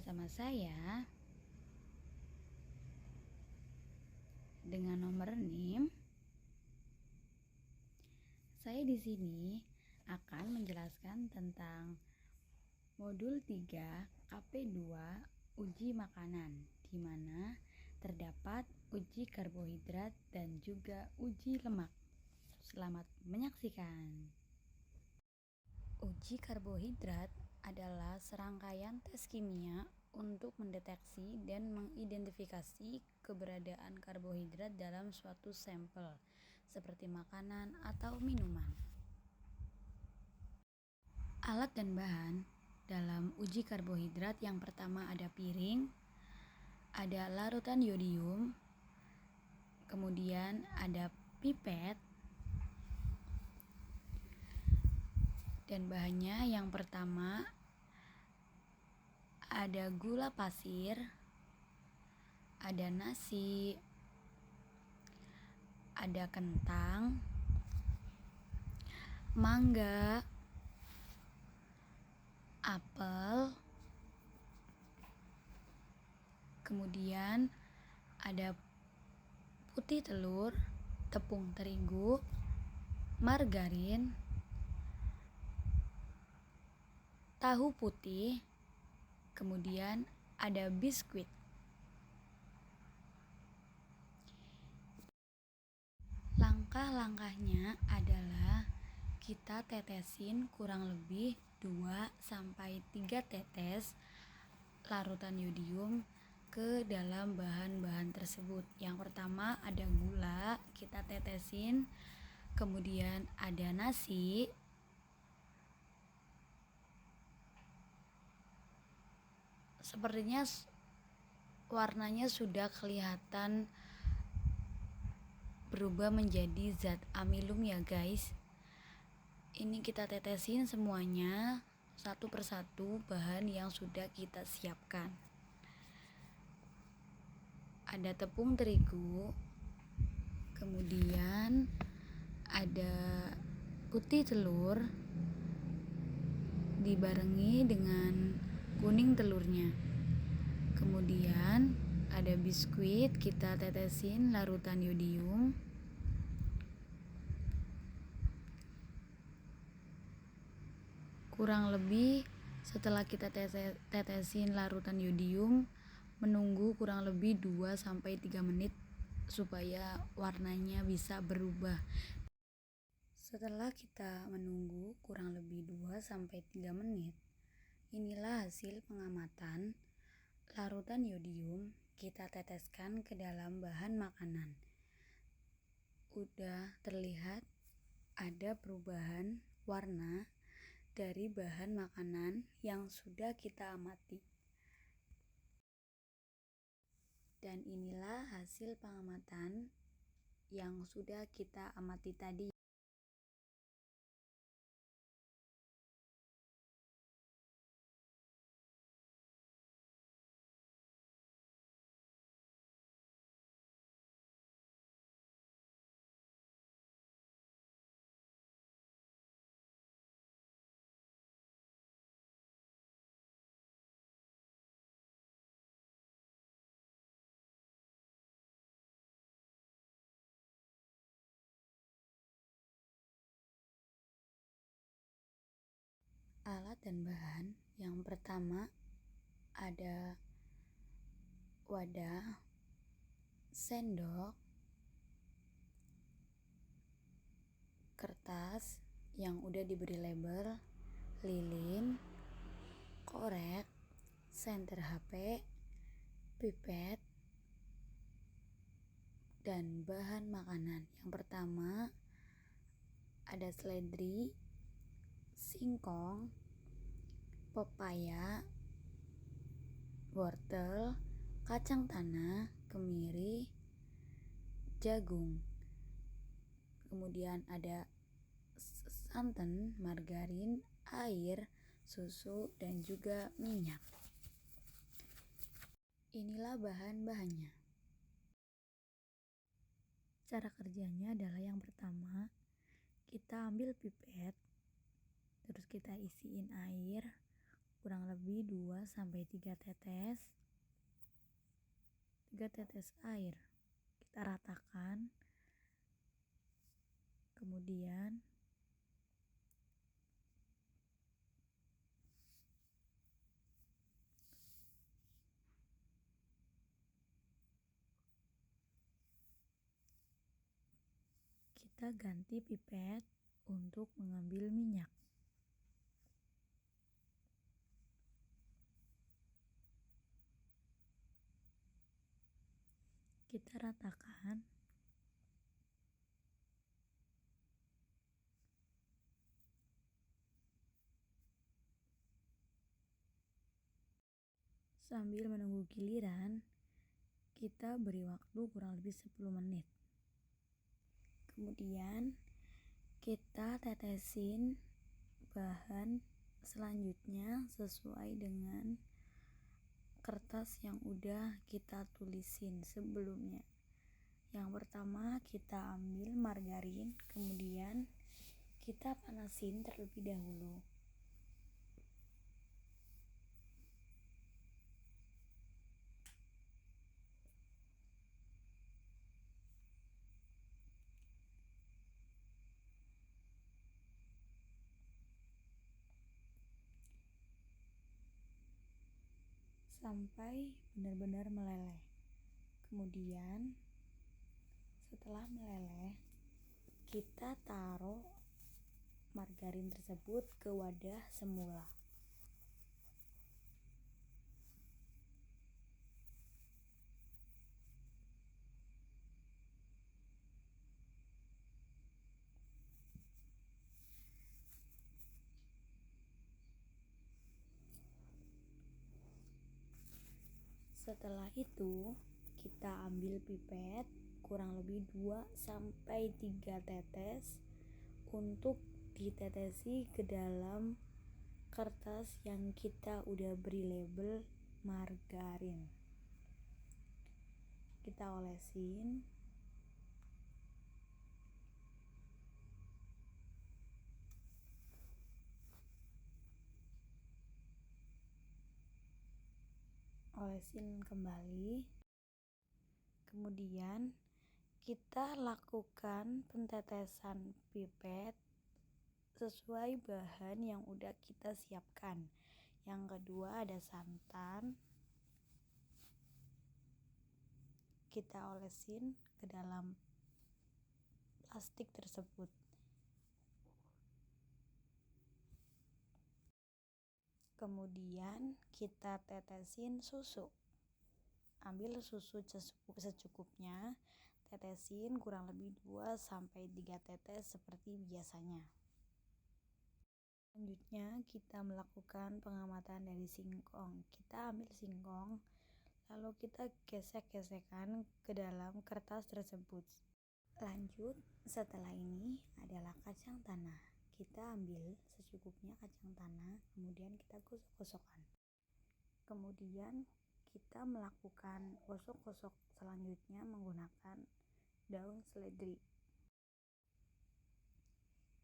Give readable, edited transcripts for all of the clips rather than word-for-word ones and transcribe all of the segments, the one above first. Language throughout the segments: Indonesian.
bersama saya dengan nomor NIM. Saya di sini akan menjelaskan tentang modul 3 KP2 uji makanan, di mana terdapat uji karbohidrat dan juga uji lemak. Selamat menyaksikan. Uji karbohidrat adalah serangkaian tes kimia untuk mendeteksi dan mengidentifikasi keberadaan karbohidrat dalam suatu sampel, seperti makanan atau minuman. Alat dan bahan dalam uji karbohidrat yang pertama ada piring, ada larutan yodium, kemudian ada pipet, dan bahannya yang pertama ada gula pasir, ada nasi, ada kentang, mangga, apel, kemudian ada putih telur, tepung terigu, margarin, tahu putih, kemudian ada biskuit. Langkah-langkahnya adalah kita tetesin kurang lebih 2-3 tetes larutan yodium ke dalam bahan-bahan tersebut. Yang pertama ada gula, kita tetesin, kemudian ada nasi, sepertinya warnanya sudah kelihatan berubah menjadi zat amilum ya guys. Ini kita tetesin semuanya satu persatu bahan yang sudah kita siapkan. Ada tepung terigu, kemudian ada putih telur dibarengi dengan kuning telurnya. Kemudian ada biskuit, kita tetesin larutan yodium, kurang lebih setelah kita tetesin larutan yodium, menunggu kurang lebih 2-3 menit supaya warnanya bisa berubah. Setelah kita menunggu kurang lebih 2-3 menit, inilah hasil pengamatan larutan yodium kita teteskan ke dalam bahan makanan. Udah terlihat ada perubahan warna dari bahan makanan yang sudah kita amati. Dan inilah hasil pengamatan yang sudah kita amati tadi. Alat dan bahan yang pertama ada wadah, sendok, kertas yang udah diberi label, lilin, korek, senter HP, pipet, dan bahan makanan. Yang pertama ada seledri, singkong, pepaya, wortel, kacang tanah, kemiri, jagung. Kemudian ada santan, margarin, air, susu, dan juga minyak. Inilah bahan-bahannya. Cara kerjanya adalah yang pertama, kita ambil pipet, terus kita isiin air, kurang lebih 2-3 tetes. 3 tetes air. Kita ratakan. Kemudian kita ganti pipet untuk mengambil minyak. Kita ratakan. Sambil menunggu giliran, kita beri waktu kurang lebih 10 menit. Kemudian kita tetesin bahan selanjutnya sesuai dengan kertas yang udah kita tulisin sebelumnya. Yang pertama kita ambil margarin, kemudian kita panasin terlebih dahulu. Sampai benar-benar meleleh. Kemudian setelah meleleh, kita taruh margarin tersebut ke wadah semula. Setelah itu, kita ambil pipet kurang lebih 2-3 tetes untuk ditetesi ke dalam kertas yang kita udah beri label margarin. Kita olesin. Olesin kembali. Kemudian kita lakukan pentetesan pipet sesuai bahan yang udah kita siapkan. Yang kedua ada santan. Kita olesin ke dalam plastik tersebut. Kemudian kita tetesin susu. Ambil susu secukupnya, tetesin kurang lebih 2-3 tetes seperti biasanya. Selanjutnya kita melakukan pengamatan dari singkong. Kita ambil singkong, lalu kita gesek-gesekkan ke dalam kertas tersebut. Lanjut, setelah ini adalah kacang tanah. Kita ambil secukupnya kacang tanah, kemudian kita gosok-gosokkan. Kemudian kita melakukan gosok-gosok selanjutnya menggunakan daun seledri.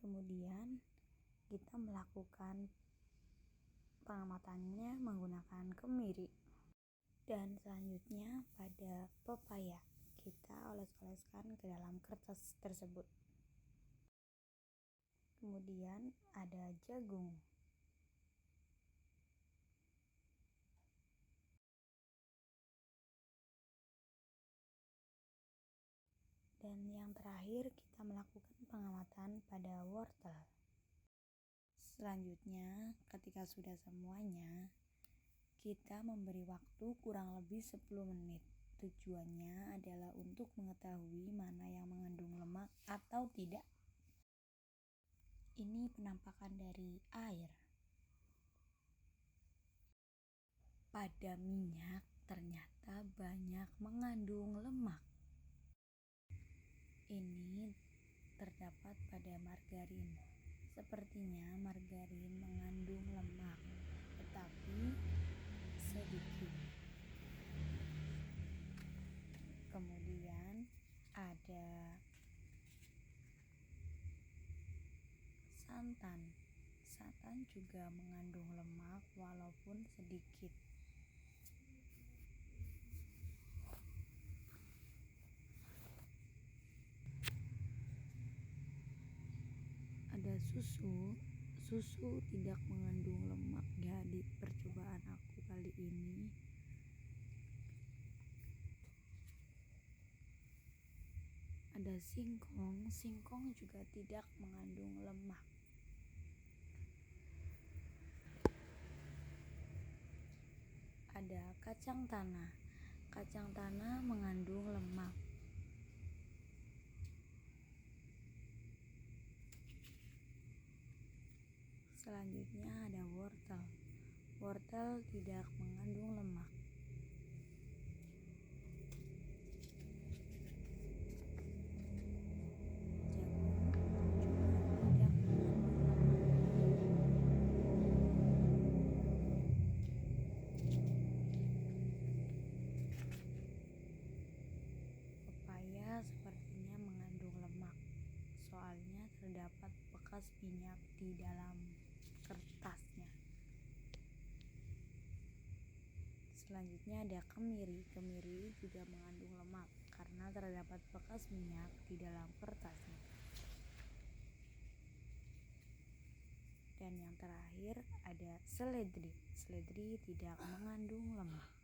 Kemudian kita melakukan pengamatannya menggunakan kemiri. Dan selanjutnya pada pepaya, kita oles-oleskan ke dalam kertas tersebut. Kemudian ada jagung. Dan yang terakhir kita melakukan pengamatan pada wortel. Selanjutnya, ketika sudah semuanya, kita memberi waktu kurang lebih 10 menit. Tujuannya adalah untuk mengetahui mana yang mengandung lemak atau tidak. Ini penampakan dari air. Pada minyak ternyata banyak mengandung lemak. Ini terdapat pada margarin. Sepertinya margarin mengandung lemak, tetapi sedikit. Kemudian ada santan. Santan juga mengandung lemak walaupun sedikit. Ada susu. Susu tidak mengandung lemak ya di percobaan aku kali ini. Ada singkong. Singkong juga tidak mengandung lemak. Ada kacang tanah. Kacang tanah mengandung lemak. Selanjutnya ada wortel. Wortel tidak mengandung lemak. Pepaya sepertinya mengandung lemak, soalnya terdapat bekas minyak di dalam kertasnya. Selanjutnya ada kemiri. Kemiri juga mengandung lemak karena terdapat bekas minyak di dalam kertasnya. Dan yang terakhir ada seledri. Seledri tidak mengandung lemak.